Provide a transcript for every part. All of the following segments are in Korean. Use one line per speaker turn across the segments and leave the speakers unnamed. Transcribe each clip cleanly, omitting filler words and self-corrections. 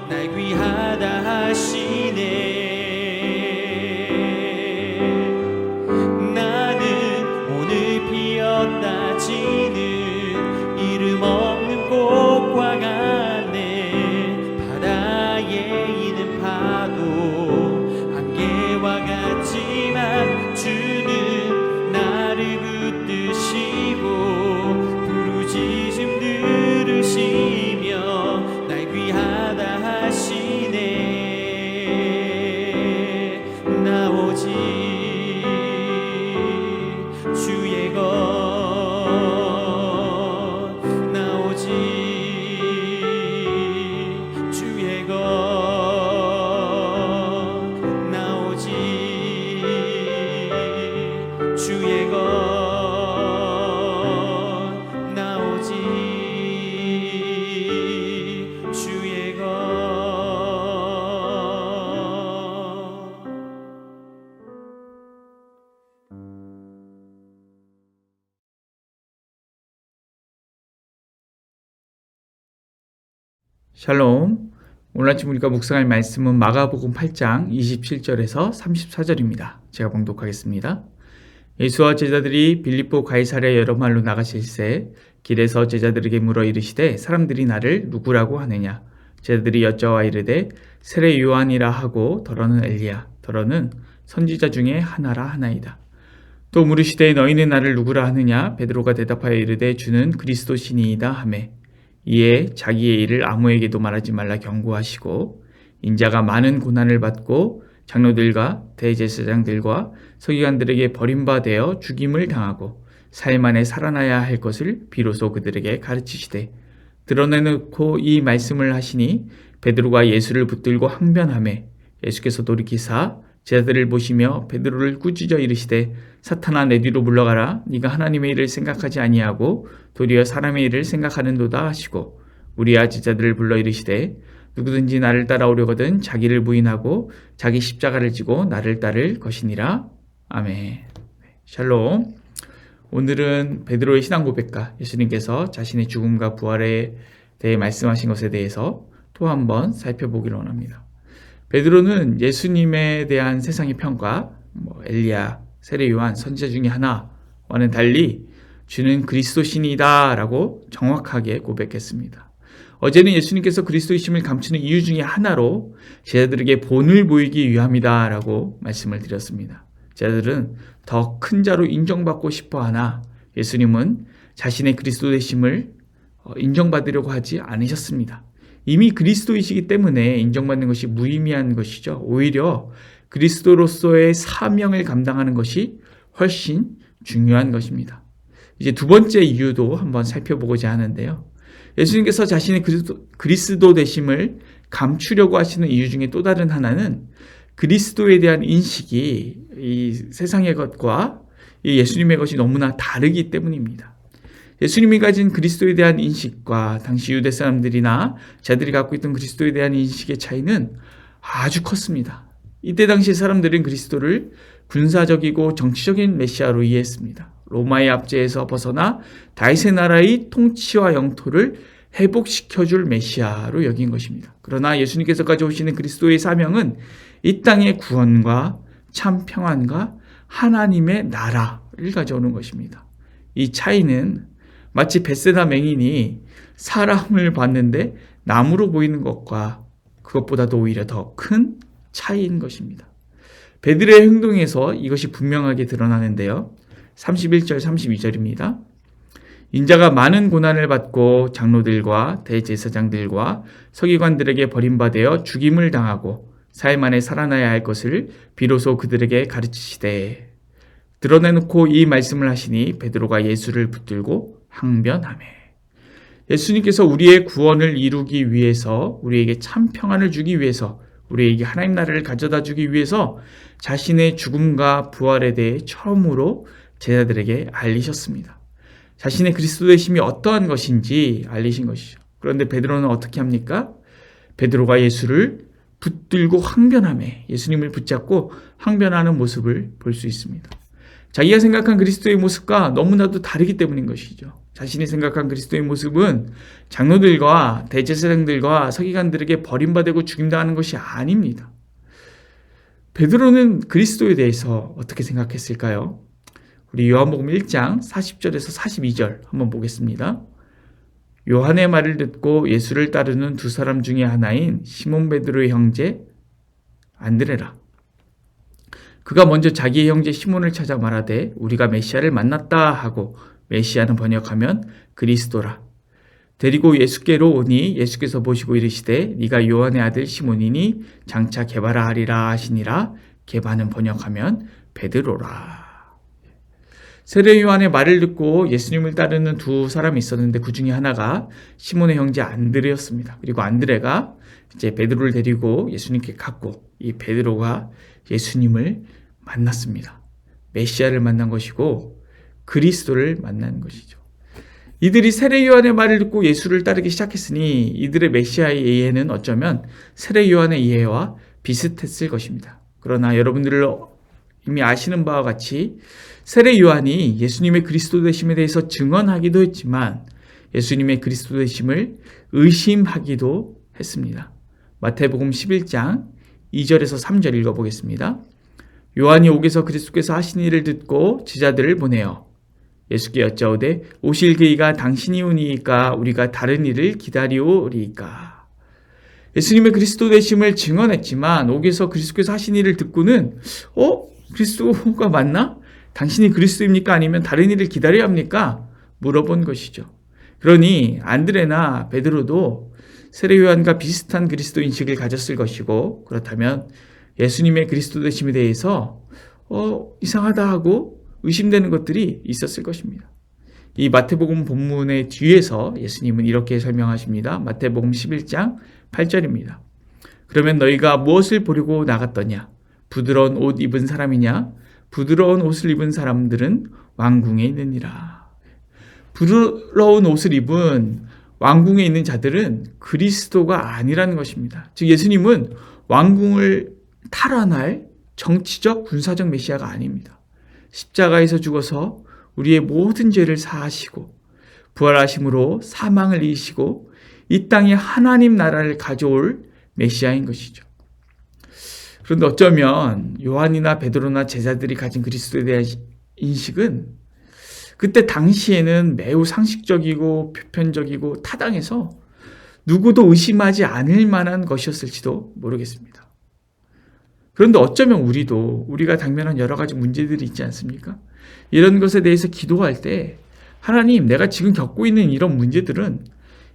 날 귀하다 하시네. 나는 오늘 피었다 지는 이름 없는 꽃과 같네. 바다에 있는 파도 안개와 같지만 주는 나를 붙드시고 부르짖음 들으시며 날 귀하다 하시네. 나 오직 주의 것, 나 오직 주의 것, 나 오직 주의 것, 나 오직 주의 것.
샬롬. 오늘 아침 우리가 묵상할 말씀은 마가복음 8장 27절에서 34절입니다. 제가 봉독하겠습니다. 예수와 제자들이 빌립보 가이사랴 여러 마을로 나가실새 길에서 제자들에게 물어 이르시되 사람들이 나를 누구라고 하느냐. 제자들이 여짜와 이르되 세례 요한이라 하고 더러는 엘리야, 더러는 선지자 중에 하나라 하나이다. 또 물으시되 너희는 나를 누구라 하느냐. 베드로가 대답하여 이르되 주는 그리스도시니이다 하매 이에 자기의 일을 아무에게도 말하지 말라 경고하시고 인자가 많은 고난을 받고 장로들과 대제사장들과 서기관들에게 버림받아 죽임을 당하고 사흘 만에 살아나야 할 것을 비로소 그들에게 가르치시되 드러내놓고 이 말씀을 하시니 베드로가 예수를 붙들고 항변하매 예수께서 돌이키사 제자들을 보시며 베드로를 꾸짖어 이르시되 사탄아 내 뒤로 물러가라. 네가 하나님의 일을 생각하지 아니하고 도리어 사람의 일을 생각하는도다 하시고 우리와 제자들을 불러 이르시되 누구든지 나를 따라오려거든 자기를 부인하고 자기 십자가를 지고 나를 따를 것이니라. 아멘. 샬롬. 오늘은 베드로의 신앙 고백과 예수님께서 자신의 죽음과 부활에 대해 말씀하신 것에 대해서 또 한번 살펴보기를 원합니다. 베드로는 예수님에 대한 세상의 평가, 엘리야, 세례 요한, 선지자 중에 하나와는 달리 주는 그리스도신이다 라고 정확하게 고백했습니다. 어제는 예수님께서 그리스도이심을 감추는 이유 중에 하나로 제자들에게 본을 보이기 위함이다 라고 말씀을 드렸습니다. 제자들은 더 큰 자로 인정받고 싶어 하나 예수님은 자신의 그리스도이심을 인정받으려고 하지 않으셨습니다. 이미 그리스도이시기 때문에 인정받는 것이 무의미한 것이죠. 오히려 그리스도로서의 사명을 감당하는 것이 훨씬 중요한 것입니다. 이제 두 번째 이유도 한번 살펴보고자 하는데요. 예수님께서 자신의 그리스도 되심을 감추려고 하시는 이유 중에 또 다른 하나는 그리스도에 대한 인식이 이 세상의 것과 이 예수님의 것이 너무나 다르기 때문입니다. 예수님이 가진 그리스도에 대한 인식과 당시 유대 사람들이나 자들이 갖고 있던 그리스도에 대한 인식의 차이는 아주 컸습니다. 이때 당시 사람들은 그리스도를 군사적이고 정치적인 메시아로 이해했습니다. 로마의 압제에서 벗어나 다윗의 나라의 통치와 영토를 회복시켜줄 메시아로 여긴 것입니다. 그러나 예수님께서 가져오시는 그리스도의 사명은 이 땅의 구원과 참 평안과 하나님의 나라를 가져오는 것입니다. 이 차이는 마치 벳세다 맹인이 사람을 봤는데 나무로 보이는 것과 그것보다도 오히려 더 큰 차이인 것입니다. 베드로의 행동에서 이것이 분명하게 드러나는데요. 31절 32절입니다. 인자가 많은 고난을 받고 장로들과 대제사장들과 서기관들에게 버림받아 죽임을 당하고 사흘 만에 살아나야 할 것을 비로소 그들에게 가르치시되 드러내놓고 이 말씀을 하시니 베드로가 예수를 붙들고 항변하매 예수님께서 우리의 구원을 이루기 위해서 우리에게 참 평안을 주기 위해서 우리에게 하나님 나라를 가져다 주기 위해서 자신의 죽음과 부활에 대해 처음으로 제자들에게 알리셨습니다. 자신의 그리스도 되심이 어떠한 것인지 알리신 것이죠. 그런데 베드로는 어떻게 합니까? 베드로가 예수를 붙들고 항변하며 예수님을 붙잡고 항변하는 모습을 볼 수 있습니다. 자기가 생각한 그리스도의 모습과 너무나도 다르기 때문인 것이죠. 자신이 생각한 그리스도의 모습은 장로들과 대제사장들과 서기관들에게 버림받고 죽임당하는 것이 아닙니다. 베드로는 그리스도에 대해서 어떻게 생각했을까요? 우리 요한복음 1장 40절에서 42절 한번 보겠습니다. 요한의 말을 듣고 예수를 따르는 두 사람 중에 하나인 시몬 베드로의 형제 안드레라. 그가 먼저 자기의 형제 시몬을 찾아 말하되 우리가 메시아를 만났다 하고, 메시아는 번역하면 그리스도라. 데리고 예수께로 오니 예수께서 보시고 이르시되 네가 요한의 아들 시몬이니 장차 게바라 하리라 하시니라. 게바는 번역하면 베드로라. 세례 요한의 말을 듣고 예수님을 따르는 두 사람이 있었는데 그 중에 하나가 시몬의 형제 안드레였습니다. 그리고 안드레가 이제 베드로를 데리고 예수님께 갔고, 이 베드로가 예수님을 만났습니다. 메시아를 만난 것이고 그리스도를 만난 것이죠. 이들이 세례 요한의 말을 듣고 예수를 따르기 시작했으니 이들의 메시아의 이해는 어쩌면 세례 요한의 이해와 비슷했을 것입니다. 그러나 여러분들 이미 아시는 바와 같이 세례 요한이 예수님의 그리스도 되심에 대해서 증언하기도 했지만 예수님의 그리스도 되심을 의심하기도 했습니다. 마태복음 11장 2절에서 3절 읽어보겠습니다. 요한이 옥에서 그리스도께서 하신 일을 듣고 제자들을 보내어 예수께 여짜오되 오실 그이가 당신이 오니이까 우리가 다른 일을 기다리오리이까. 예수님의 그리스도 되심을 증언했지만 옥에서 그리스도께서 하신 일을 듣고는 그리스도가 맞나? 당신이 그리스도입니까? 아니면 다른 일을 기다려야 합니까? 물어본 것이죠. 그러니 안드레나 베드로도 세례 요한과 비슷한 그리스도 인식을 가졌을 것이고, 그렇다면 예수님의 그리스도 되심에 대해서 이상하다 하고 의심되는 것들이 있었을 것입니다. 이 마태복음 본문의 뒤에서 예수님은 이렇게 설명하십니다. 마태복음 11장 8절입니다. 그러면 너희가 무엇을 보려고 나갔더냐? 부드러운 옷 입은 사람이냐? 부드러운 옷을 입은 사람들은 왕궁에 있느니라. 부드러운 옷을 입은 왕궁에 있는 자들은 그리스도가 아니라는 것입니다. 즉 예수님은 왕궁을 탈환할 정치적 군사적 메시아가 아닙니다. 십자가에서 죽어서 우리의 모든 죄를 사하시고 부활하심으로 사망을 이기시고 이 땅에 하나님 나라를 가져올 메시아인 것이죠. 그런데 어쩌면 요한이나 베드로나 제자들이 가진 그리스도에 대한 인식은 그때 당시에는 매우 상식적이고 표편적이고 타당해서 누구도 의심하지 않을 만한 것이었을지도 모르겠습니다. 그런데 어쩌면 우리가 당면한 여러 가지 문제들이 있지 않습니까? 이런 것에 대해서 기도할 때 하나님, 내가 지금 겪고 있는 이런 문제들은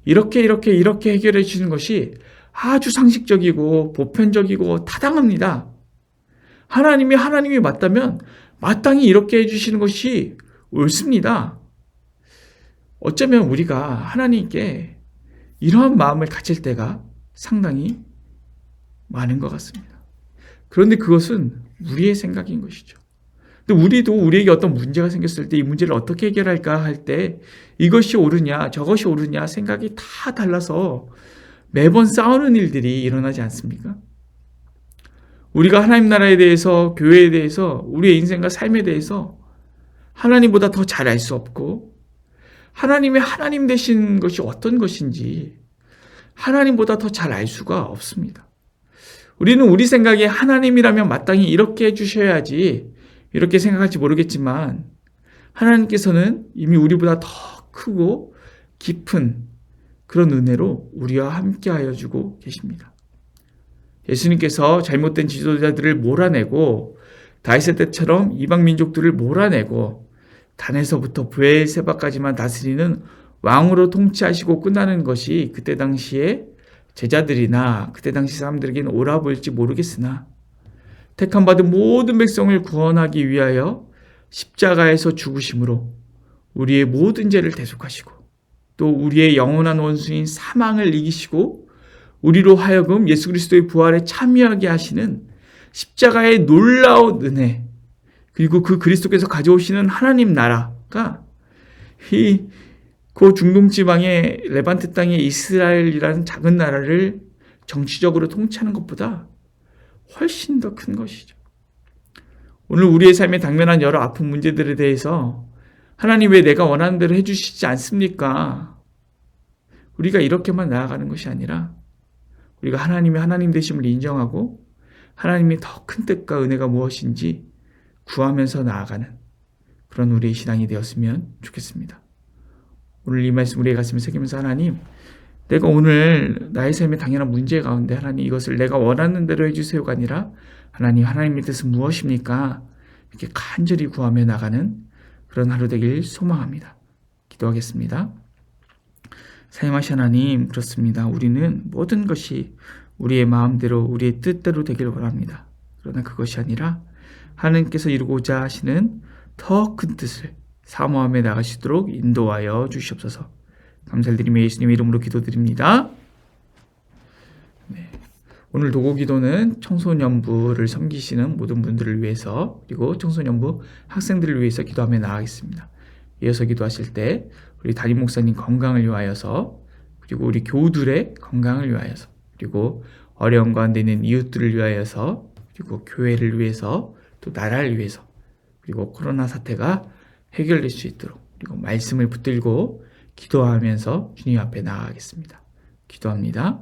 이렇게 해결해 주시는 것이 아주 상식적이고 보편적이고 타당합니다. 하나님이 맞다면 마땅히 이렇게 해주시는 것이 옳습니다. 어쩌면 우리가 하나님께 이러한 마음을 가질 때가 상당히 많은 것 같습니다. 그런데 그것은 우리의 생각인 것이죠. 근데 우리도 우리에게 어떤 문제가 생겼을 때 이 문제를 어떻게 해결할까 할 때 이것이 옳으냐 저것이 옳으냐 생각이 다 달라서 매번 싸우는 일들이 일어나지 않습니까? 우리가 하나님 나라에 대해서, 교회에 대해서, 우리의 인생과 삶에 대해서 하나님보다 더 잘 알 수 없고, 하나님의 하나님 되신 것이 어떤 것인지 하나님보다 더 잘 알 수가 없습니다. 우리는 우리 생각에 하나님이라면 마땅히 이렇게 해주셔야지 이렇게 생각할지 모르겠지만 하나님께서는 이미 우리보다 더 크고 깊은 그런 은혜로 우리와 함께 하여 주고 계십니다. 예수님께서 잘못된 지도자들을 몰아내고 다윗의 때처럼 이방 민족들을 몰아내고 단에서부터 브엘세바까지만 다스리는 왕으로 통치하시고 끝나는 것이 그때 당시에 제자들이나 그때 당시 사람들에게는 옳아 보일지 모르겠으나 택함 받은 모든 백성을 구원하기 위하여 십자가에서 죽으심으로 우리의 모든 죄를 대속하시고 또 우리의 영원한 원수인 사망을 이기시고 우리로 하여금 예수 그리스도의 부활에 참여하게 하시는 십자가의 놀라운 은혜, 그리고 그 그리스도께서 가져오시는 하나님 나라가 그 중동 지방의 레반트 땅의 이스라엘이라는 작은 나라를 정치적으로 통치하는 것보다 훨씬 더 큰 것이죠. 오늘 우리의 삶에 당면한 여러 아픈 문제들에 대해서 하나님 왜 내가 원하는 대로 해주시지 않습니까? 우리가 이렇게만 나아가는 것이 아니라 우리가 하나님의 하나님 되심을 인정하고 하나님이 더 큰 뜻과 은혜가 무엇인지 구하면서 나아가는 그런 우리의 신앙이 되었으면 좋겠습니다. 오늘 이 말씀 우리의 가슴에 새기면서 하나님, 내가 오늘 나의 삶에 당연한 문제 가운데 하나님 이것을 내가 원하는 대로 해주세요가 아니라 하나님, 하나님의 뜻은 무엇입니까? 이렇게 간절히 구하며 나가는 그런 하루 되길 소망합니다. 기도하겠습니다. 사랑하신 하나님, 그렇습니다. 우리는 모든 것이 우리의 마음대로 우리의 뜻대로 되길 원합니다. 그러나 그것이 아니라 하나님께서 이루고자 하시는 더 큰 뜻을 사모하며 나가시도록 인도하여 주시옵소서. 감사를 드리며 예수님의 이름으로 기도드립니다. 네. 오늘 도고기도는 청소년부를 섬기시는 모든 분들을 위해서 그리고 청소년부 학생들을 위해서 기도하며 나아가겠습니다. 이어서 기도하실 때 우리 담임 목사님 건강을 위하여서 그리고 우리 교우들의 건강을 위하여서 그리고 어려운 가운데 있는 이웃들을 위하여서 그리고 교회를 위해서 또 나라를 위해서 그리고 코로나 사태가 해결될 수 있도록 그리고 말씀을 붙들고 기도하면서 주님 앞에 나아가겠습니다. 기도합니다.